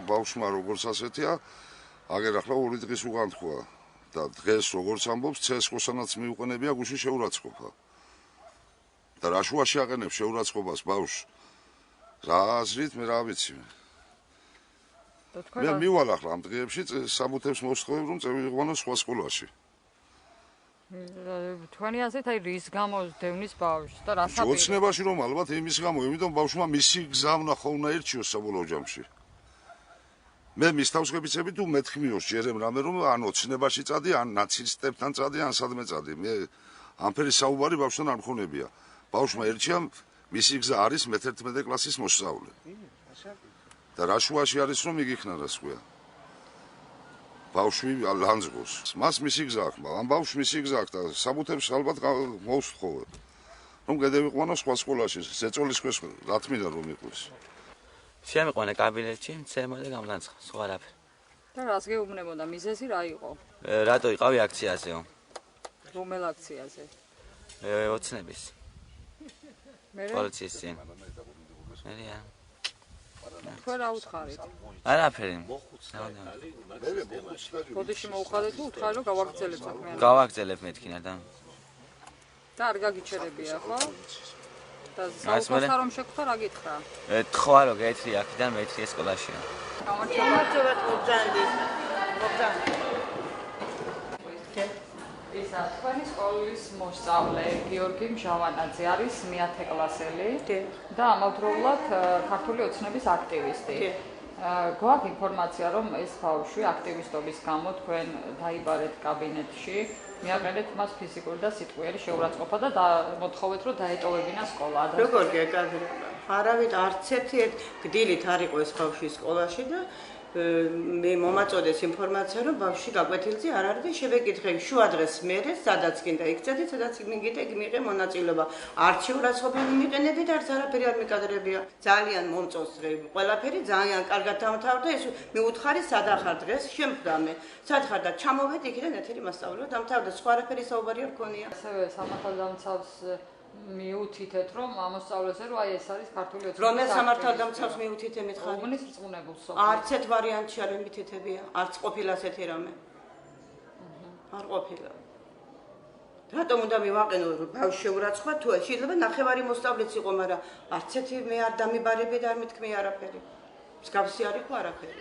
ბავშვმა როგორც ასეთია, აგერ ახლა 2 დღის უკან თქვა და დღეს როგორც ამბობს, CSGO-სანაც მიუყენებია გუშინ შეურაცხყოფა. და რა შუაში აყენებს შეურაცხყოფას ბავშვს? რა აზრით მე რა ვიცი. მე მივალ ახლა ამ დღეებში საბუთებს მოსთხოვებ რომ წევიყვანო სხვა სკოლაში. თქვენი აზრით აი რის გამო დევნის ბავშვს და რა საპირე? ოცნებაში რომ ალბათ იმის გამო, იმიტომ ბავშვმა მისი გზა უნდა ხოლმე ერჩიოს საბოლოო ჯამში. მე მის თავს გებიცები თუ მეთქმიოს ჯერემ რამე რომ ან ოცნებაში წადი, ან ნაცისტებთან წადი, ან სადმე წადი. მე ამ ფერი საუბარი ბავშვთან არ მქონებია. ბავშვმა ერჩია მისი გზა არის მე-11 კლასის მოსწავლე. და რა შუაში არის რომ იგიქნა რას ქვია. ბავშვი ლანძღოს. მას მისი გზა აქვს, ამ ბავშვს მისი გზა აქვს და საბუთებს ალბათ მოვსთხოვებ. რომ გადავიყვანო სხვა სკოლაში, ზეწოლის ქვეშ რა თქმა რომ იყოს. შემიყვანა კაბინეტში, მცემა და გამლანძღა, სხვა არაფერი. და რას გეუბნებოდა, მიზეზი რა იყო? რატო იყავი აქციაზეო? რომელ აქციაზე? ოცნების. მე პოლიციის წინ. მერია. თქვენ რა უთხარით? არაფერი. ბოდიში მოუხადეთ თუ უთხარი რომ გავაგრძელებ საქმიანობას? გავაგრძელებ მეთქინა და და არ გაგიჩერებია, ხო? და საუბარს რომ შეგხვდა რა გითხრა? თქვა რომ გაეთრი აქიდან მეეთრი სკოლაშია. გამარჯობა მოგზანდი. ისა თქვენი სკოლის მოსწავლე გიორგი მჟავანაძე არის მე-10 კლასელი და ამავდროულად ქართული ოცნების აქტივისტი. გვაქვს ინფორმაცია რომ ეს ბავშვი აქტივისტობის გამო თქვენ დაიბარეთ კაბინეტში, მიაყენეთ მას ფიზიკური და სიტყვიერი შეურაცხყოფა და მოთხოვეთ რომ დაეტოვებინა სკოლა. როგორ გეკადრება? არავით არც ერთი გდილით არ იყო ეს ბავშვი სკოლაში და მე მომაწოდეს ინფორმაცია რომ ბავშვი გაკვეთილზე არ არის და შევეკითხე შუადღეს მერე სადაც გინდა იქცედი სადაც მიგიდე მიიღე მონაწილეობა არჩევრაცხყოფანი მიყენები და არც არაფერი არ მიკადრებია ძალიან მომწონს ყველაფერი ძალიან კარგად დამთავრდა ეს მიუთხარი სადახარ დღეს შემდგამე სათხარ და ჩამოვედი იქიდან ეთერი მასწავლებლო დამთავრდა სხვა არაფერი საუბარი არ მქონია ასევე სამართალდამცავს მიუთითეთ რომ ამოსწავლეზე რომ აი ეს არის ქართული ოცნების რომელ სამართალდამცავს მიუთითე მითხარი უბნის რწმუნებულს არც ერთ ვარიანტში არ მითითებია არც ყოფილა ასეთი რამე არ ყოფილა რატომ უნდა მივაყენო ბავშვს შეურაცხყოფა თუ შეიძლება ნახევარი მოსწავლეც იყო მაგრამ არც ერთი მე არ დამიბარებია და არ მითქმია არაფერი მსგავსი არ იყო არაფერი